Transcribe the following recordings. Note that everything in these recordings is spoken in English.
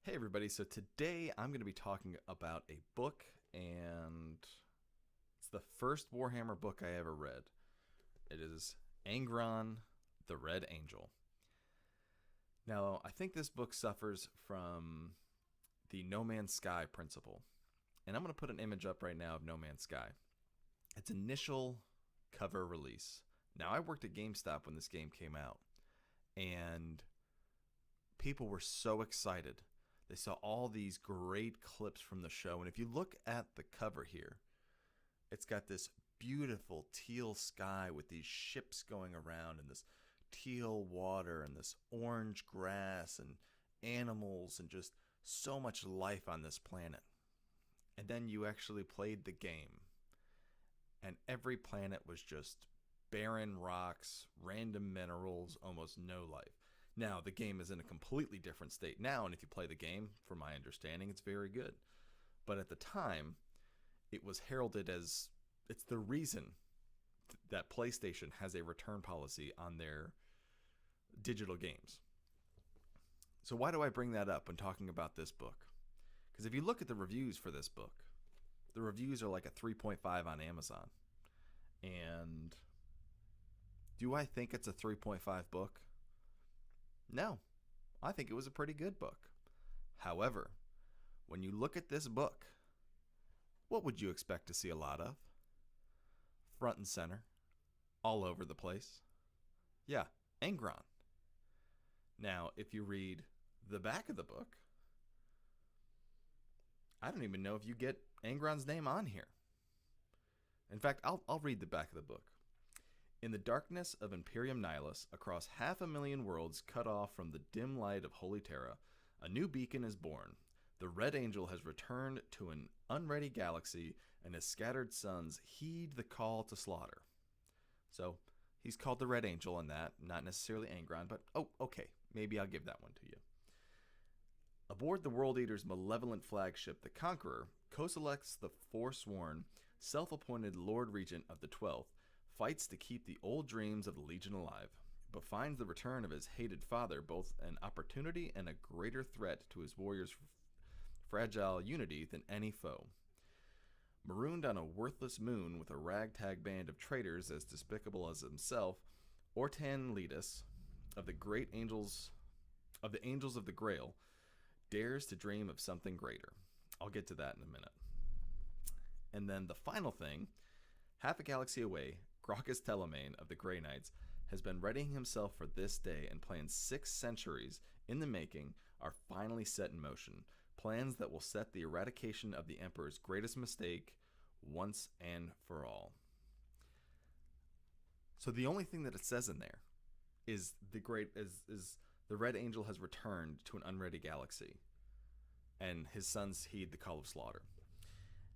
Hey everybody, so today I'm going to be talking about a book, and it's the first Warhammer book I ever read. It is Angron, the Red Angel. Now, I think this book suffers from the No Man's Sky principle, and I'm going to put an image up right now of No Man's Sky. Its initial cover release. Now, I worked at GameStop when this game came out, and people were so excited. They saw all these great clips from the show. And if you look at the cover here, it's got this beautiful teal sky with these ships going around and this teal water and this orange grass and animals and just so much life on this planet. And then you actually played the game, and every planet was just barren rocks, random minerals, almost no life. Now, the game is in a completely different state now, and if you play the game, from my understanding, it's very good. But at the time, it was heralded as it's the reason that PlayStation has a return policy on their digital games. So why do I bring that up when talking about this book? Because if you look at the reviews for this book, the reviews are like a 3.5 on Amazon. And do I think it's a 3.5 book? No, I think it was a pretty good book. However, when you look at this book, what would you expect to see a lot of? Front and center, all over the place. Yeah, Angron. Now, if you read the back of the book, I don't even know if you get Angron's name on here. In fact, I'll read the back of the book. In the darkness of Imperium Nihilus, across 500,000 worlds cut off from the dim light of Holy Terra, a new beacon is born. The Red Angel has returned to an unready galaxy, and his scattered sons heed the call to slaughter. So, he's called the Red Angel in that, not necessarily Angron, but okay, maybe I'll give that one to you. Aboard the World Eater's malevolent flagship, the Conqueror, Koselex the Forsworn, self-appointed Lord Regent of the 12th, fights to keep the old dreams of the Legion alive, but finds the return of his hated father both an opportunity and a greater threat to his warriors' fragile unity than any foe. Marooned on a worthless moon with a ragtag band of traitors as despicable as himself, Ortan Letus of the Angels of the Grail dares to dream of something greater. I'll get to that in a minute. And then the final thing, half a galaxy away, Gracchus Telemaine of the Grey Knights has been readying himself for this day, and plans 6 centuries in the making are finally set in motion. Plans that will set the eradication of the Emperor's greatest mistake once and for all. So the only thing that it says in there is the Red Angel has returned to an unready galaxy, and his sons heed the call of slaughter.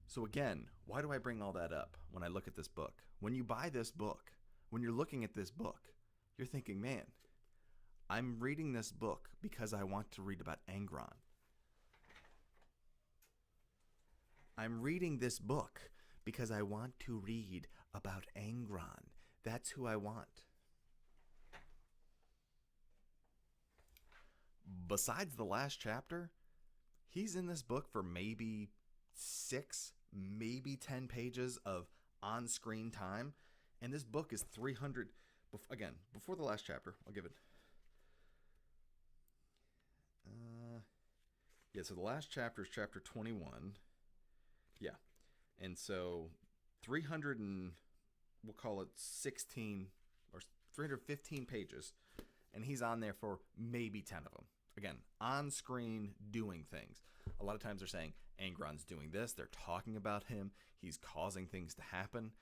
So again, why do I bring all that up when I look at this book? When you buy this book, when you're looking at this book, you're thinking, man, I'm reading this book because I want to read about Angron. I'm reading this book because I want to read about Angron. That's who I want. Besides the last chapter, he's in this book for maybe 6, maybe 10 pages of on-screen time, and this book is 300. Again, before the last chapter, I'll give it. So the last chapter is chapter 21. Yeah, and so 300 and we'll call it 16 or 315 pages, and he's on there for maybe 10 of them. Again, on screen doing things. A lot of times they're saying Angron's doing this. They're talking about him. He's causing things to happen.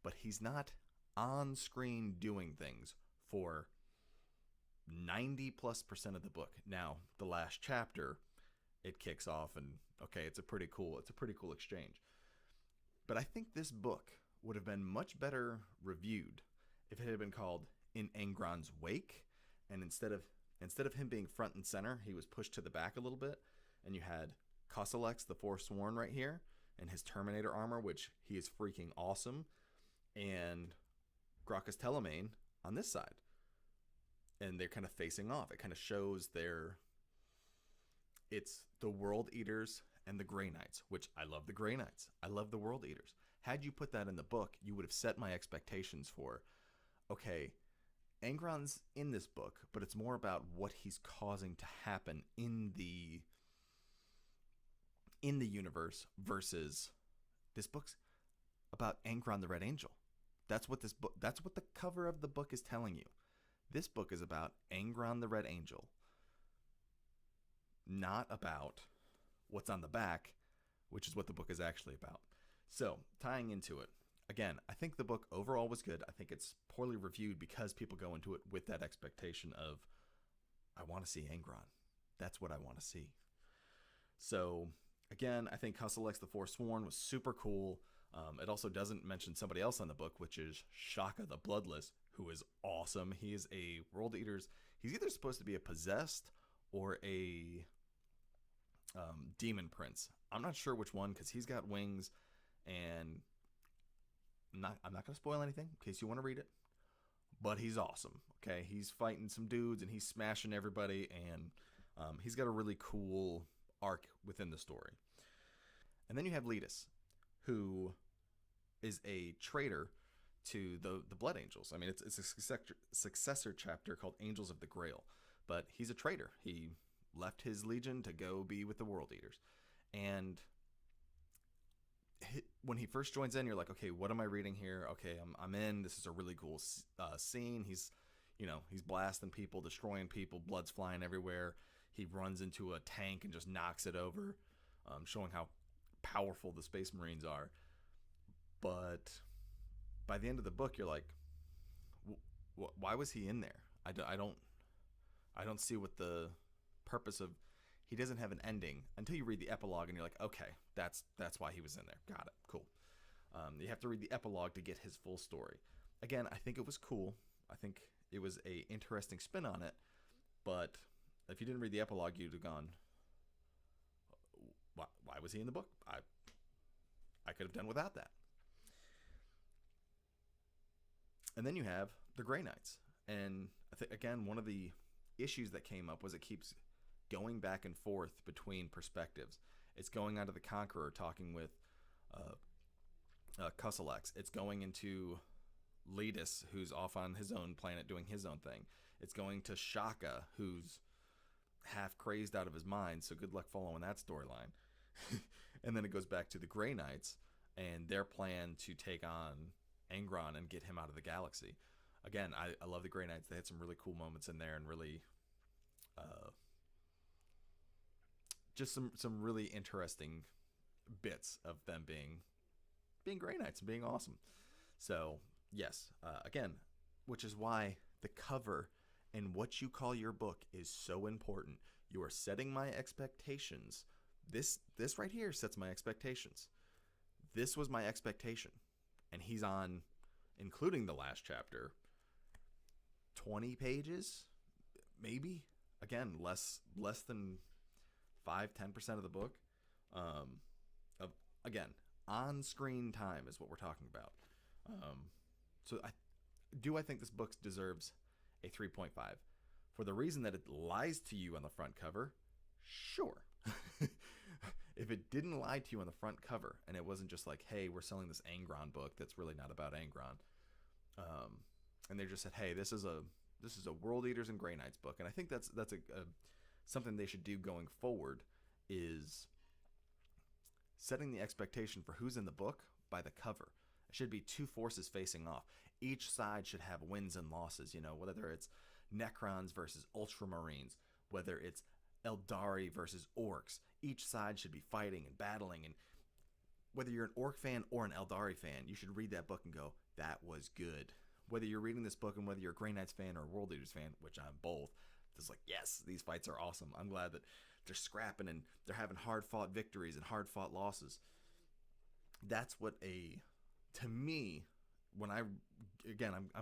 But he's not on screen doing things for 90+% of the book. Now, the last chapter, it kicks off, and okay, it's a pretty cool exchange. But I think this book would have been much better reviewed if it had been called In Angron's Wake, and instead of him being front and center, he was pushed to the back a little bit, and you had Koselex the Forsworn right here, and his Terminator armor, which he is freaking awesome, and Gracchus Telemaine on this side. And they're kind of facing off. It kind of shows their It's the World Eaters and the Grey Knights, which I love the Grey Knights. I love the World Eaters. Had you put that in the book, you would have set my expectations for, okay, Angron's in this book, but it's more about what he's causing to happen in the universe versus this book's about Angron the Red Angel. That's what the cover of the book is telling you. This book is about Angron the Red Angel, not about what's on the back, which is what the book is actually about. So, tying into it, again, I think the book overall was good. I think it's poorly reviewed because people go into it with that expectation of, I want to see Angron. That's what I want to see. So, again, I think Hustle X the Forsworn was super cool. It also doesn't mention somebody else on the book, which is Shaka the Bloodless, who is awesome. He is a World Eater's. He's either supposed to be a possessed or a demon prince. I'm not sure which one because he's got wings, and I'm not going to spoil anything in case you want to read it. But he's awesome. Okay, he's fighting some dudes and he's smashing everybody, and he's got a really cool arc within the story. And then you have Letus, who is a traitor to the Blood Angels. I mean, it's a successor chapter called Angels of the Grail, but he's a traitor. He left his legion to go be with the World Eaters, and when he first joins in, you're like, okay, what am I reading here? Okay, I'm in. This is a really cool scene. He's blasting people, destroying people, blood's flying everywhere. He runs into a tank and just knocks it over, showing how powerful the Space Marines are. But by the end of the book, you're like, why was he in there? I don't see what the purpose of. He doesn't have an ending until you read the epilogue, and you're like, okay, that's why he was in there. Got it. Cool. You have to read the epilogue to get his full story. Again, I think it was cool. I think it was a interesting spin on it. But if you didn't read the epilogue, you'd have gone, why was he in the book? I could have done without that. And then you have the Grey Knights. And I think, again, one of the issues that came up was it keeps going back and forth between perspectives. It's going onto the Conqueror talking with Cusselax. It's going into Letus, who's off on his own planet doing his own thing. It's going to Shaka, who's half crazed out of his mind, so good luck following that storyline. And then it goes back to the Grey Knights and their plan to take on Angron and get him out of the galaxy. Again, I love the Grey Knights. They had some really cool moments in there and really just some really interesting bits of them being Grey Knights and being awesome. So, yes, again, which is why the cover and what you call your book is so important. You are setting my expectations. This right here sets my expectations. This was my expectation. And he's on, including the last chapter, 20 pages, maybe. Again, less than 5-10% of the book. Again, on-screen time is what we're talking about. So I think this book deserves a 3.5. For the reason that it lies to you on the front cover, sure. If it didn't lie to you on the front cover, and it wasn't just like, hey, we're selling this Angron book that's really not about Angron, and they just said, hey, this is a World Eaters and Grey Knights book, and I think that's a something they should do going forward is setting the expectation for who's in the book by the cover. It should be two forces facing off. Each side should have wins and losses, whether it's Necrons versus Ultramarines, whether it's Eldari versus Orcs. Each side should be fighting and battling, and whether you're an Orc fan or an Eldari fan, you should read that book and go, that was good. Whether you're reading this book and whether you're a Grey Knights fan or a World Eaters fan, which I'm both, it's like, yes, these fights are awesome. I'm glad that they're scrapping and they're having hard-fought victories and hard-fought losses. That's what to me, when I'm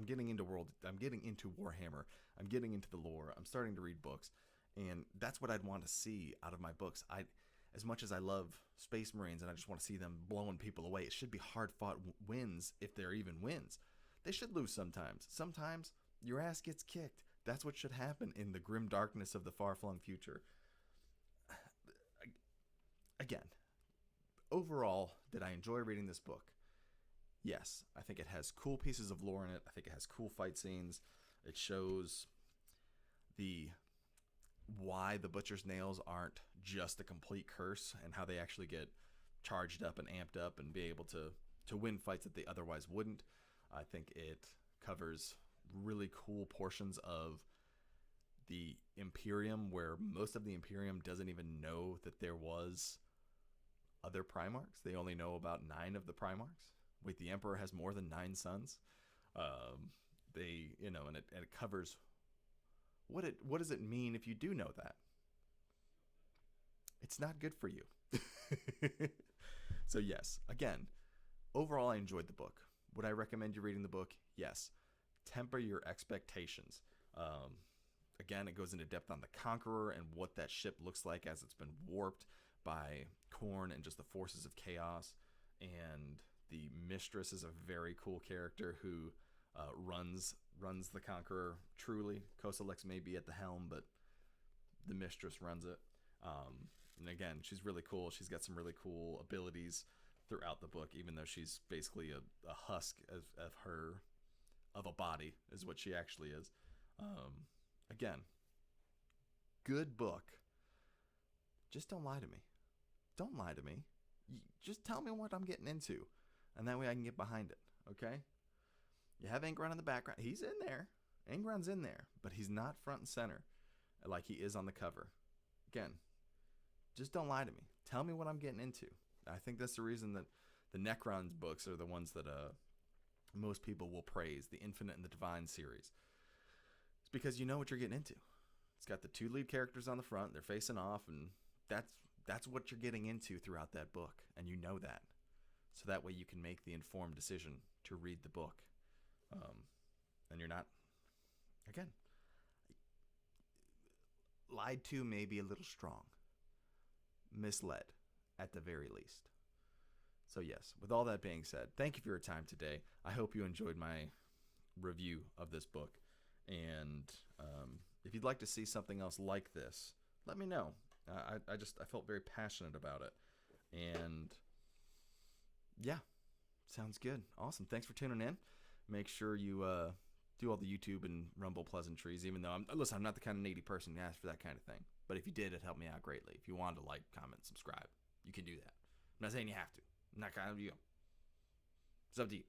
getting into Warhammer, I'm getting into the lore, I'm starting to read books, and that's what I'd want to see out of my books. As much as I love Space Marines and I just want to see them blowing people away, it should be hard-fought wins if they're even wins. They should lose sometimes. Sometimes your ass gets kicked. That's what should happen in the grim darkness of the far-flung future. again, overall, did I enjoy reading this book? Yes, I think it has cool pieces of lore in it. I think it has cool fight scenes. It shows the why the butcher's nails aren't just a complete curse, and how they actually get charged up and amped up and be able to win fights that they otherwise wouldn't. I think it covers really cool portions of the Imperium, where most of the Imperium doesn't even know that there was other Primarchs. They only know about 9 of the Primarchs. Wait, the Emperor has more than 9 sons. They, and it covers what does it mean if you do know that? It's not good for you. So yes, again, overall I enjoyed the book. Would I recommend you reading the book? Yes. Temper your expectations. Again, it goes into depth on the Conqueror and what that ship looks like as it's been warped by Khorne and just the forces of chaos. And the Mistress is a very cool character who runs the Conqueror. Truly, Koselex may be at the helm, but the Mistress runs it. And again, she's really cool. She's got some really cool abilities throughout the book, even though she's basically a husk of a body, is what she actually is. Again, good book. Just don't lie to me. Don't lie to me. Just tell me what I'm getting into, and that way I can get behind it, okay? You have Angron in the background. He's in there. Angron's in there, but he's not front and center like he is on the cover. Again, just don't lie to me. Tell me what I'm getting into. I think that's the reason that the Necron's books are the ones that most people will praise, the Infinite and the Divine series. It's because you know what you're getting into. It's got the 2 lead characters on the front. They're facing off, and that's what you're getting into throughout that book, and you know that. So that way you can make the informed decision to read the book. And you're not, again, lied to may be a little strong. Misled, at the very least. So yes, with all that being said, thank you for your time today. I hope you enjoyed my review of this book. And if you'd like to see something else like this, let me know. I felt very passionate about it. And yeah, sounds good. Awesome. Thanks for tuning in. Make sure you do all the YouTube and Rumble pleasantries, even though I'm not the kind of needy person to ask for that kind of thing. But if you did, it helped me out greatly. If you wanted to like, comment, subscribe, you can do that. I'm not saying you have to. I'm not kind of you. It's up to you.